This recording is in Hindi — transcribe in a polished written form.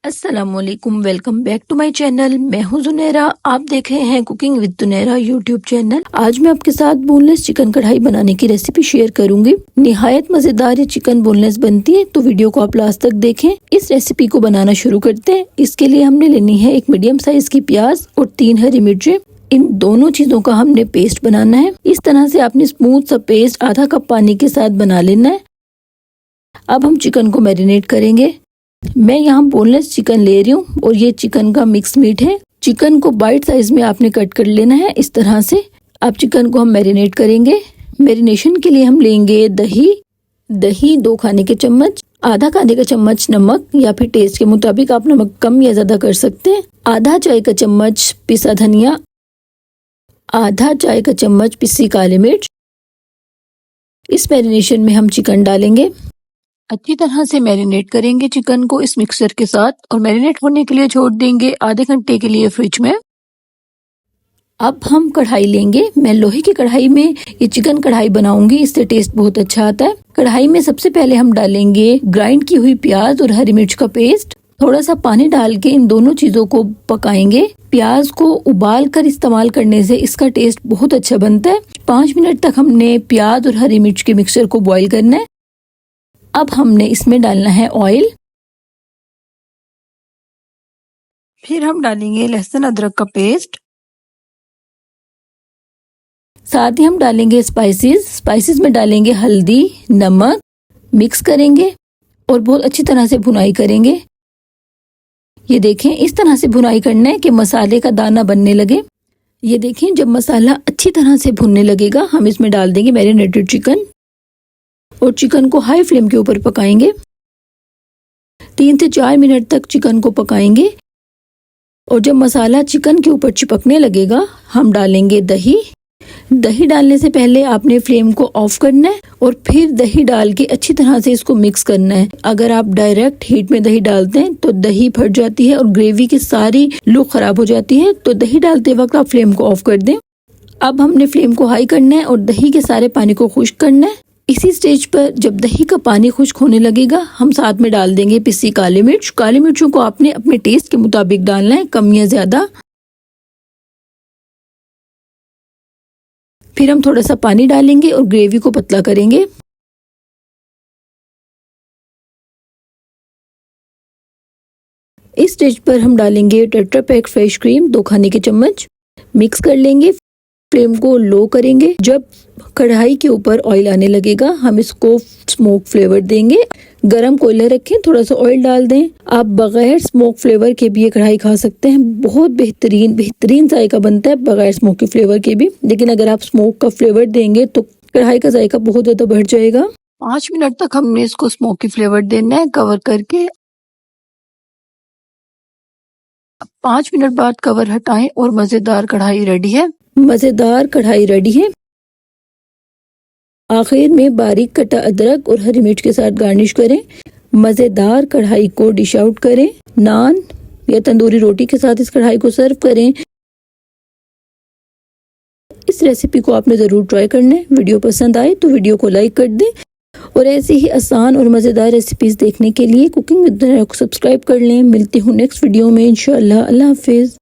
अस्सलामुअलैकुम, welcome back to my channel. मैं हूं जुनैरा, आप देख रहे हैं cooking with Junaira YouTube channel. आज मैं आपके साथ बोनलेस चिकन कढ़ाई बनाने की रेसिपी शेयर करूंगी। निहायत मजेदार ये चिकन बोनलेस बनती है, तो वीडियो को आप लास्ट तक देखें। इस रेसिपी को बनाना शुरू करते हैं। इसके लिए हमने लेनी है एक मीडियम साइज की प्याज और 3 हरी मिर्चें। इन दोनों चीजों का हमने पेस्ट बनाना है। इस तरह से आपने स्मूथ सा पेस्ट आधा कप पानी के साथ बना लेना है। अब हम चिकन को मैरिनेट करेंगे। मैं यहाँ बोनलेस चिकन ले रही हूँ और ये चिकन का मिक्स मीट है। चिकन को बाइट साइज में आपने कट कर लेना है इस तरह से। अब चिकन को हम मैरिनेट करेंगे। मैरिनेशन के लिए हम लेंगे दही 2 खाने के चम्मच, आधा खाने का चम्मच नमक या फिर टेस्ट के मुताबिक आप नमक कम या ज्यादा कर सकते हैं, आधा चाय का चम्मच पिसा धनिया, आधा चाय का चम्मच पिसी काली मिर्च। इस मैरिनेशन में हम चिकन डालेंगे। अच्छी तरह से मैरिनेट करेंगे चिकन को इस मिक्सचर के साथ और मैरिनेट होने के लिए छोड़ देंगे आधे घंटे के लिए फ्रिज में। अब हम कढ़ाई लेंगे। मैं लोहे की कढ़ाई में ये चिकन कढ़ाई बनाऊंगी, इससे टेस्ट बहुत अच्छा आता है। कढ़ाई में सबसे पहले हम डालेंगे ग्राइंड की हुई प्याज और हरी मिर्च का पेस्ट। थोड़ा सा पानी डाल के इन दोनों चीजों को पकाएंगे। प्याज को उबाल कर इस्तेमाल करने से इसका टेस्ट बहुत अच्छा बनता है। 5 मिनट तक हमने प्याज और हरी मिर्च के मिक्सचर को बॉईल करना है। अब हमने इसमें डालना है ऑयल। फिर हम डालेंगे लहसुन अदरक का पेस्ट। साथ ही हम डालेंगे स्पाइसेस में डालेंगे हल्दी, नमक। मिक्स करेंगे और बहुत अच्छी तरह से भुनाई करेंगे। ये देखें, इस तरह से भुनाई करना है कि मसाले का दाना बनने लगे। ये देखें, जब मसाला अच्छी तरह से भुनने लगेगा हम इसमें डाल देंगे मैरिनेटेड चिकन और चिकन को हाई फ्लेम के ऊपर पकाएंगे। 3 से 4 मिनट तक चिकन को पकाएंगे और जब मसाला चिकन के ऊपर चिपकने लगेगा हम डालेंगे दही डालने से पहले आपने फ्लेम को ऑफ करना है और फिर दही डाल के अच्छी तरह से इसको मिक्स करना है। अगर आप डायरेक्ट हीट में दही डालते हैं तो दही फट जाती है और ग्रेवी की सारी लुक खराब हो जाती है, तो दही डालते वक्त आप फ्लेम को ऑफ कर दें। अब हमने फ्लेम को हाई करना है और दही के सारे पानी को खुश्क करना है। इसी स्टेज पर जब दही का पानी खुश्क होने लगेगा हम साथ में डाल देंगे पिसी काली मिर्च। काली मिर्चों को आपने अपने टेस्ट के मुताबिक डालना है, कम या ज्यादा। फिर हम थोड़ा सा पानी डालेंगे और ग्रेवी को पतला करेंगे। इस स्टेज पर हम डालेंगे टेट्रा पैक फ्रेश क्रीम 2 खाने के चम्मच। मिक्स कर लेंगे। फ्लेम को लो करेंगे। जब कढ़ाई के ऊपर ऑयल आने लगेगा हम इसको स्मोक फ्लेवर देंगे। गरम कोयला रखें, थोड़ा सा ऑयल डाल दें। आप बगैर स्मोक फ्लेवर के भी ये कढ़ाई खा सकते हैं। बहुत बेहतरीन जायका बनता है बगैर स्मोक के फ्लेवर के भी, लेकिन अगर आप स्मोक का फ्लेवर देंगे तो कढ़ाई का जायका बहुत ज्यादा बढ़ जाएगा। 5 मिनट तक हमने इसको स्मोकी फ्लेवर देना है कवर करके। 5 मिनट बाद कवर हटाएं और मजेदार कढ़ाई रेडी है। आखिर में बारीक कटा अदरक और हरी मिर्च के साथ गार्निश करें। मजेदार कढ़ाई को डिश आउट करें। नान या तंदूरी रोटी के साथ इस कढ़ाई को सर्व करें। इस रेसिपी को आपने जरूर ट्राई करना है। वीडियो पसंद आए तो वीडियो को लाइक कर दें और ऐसे ही आसान और मजेदार रेसिपीज देखने के लिए कुकिंग विद जुनैरा को सब्सक्राइब कर लें। मिलती हूँ नेक्स्ट वीडियो में इंशाअल्लाह। अल्लाह हाफिज।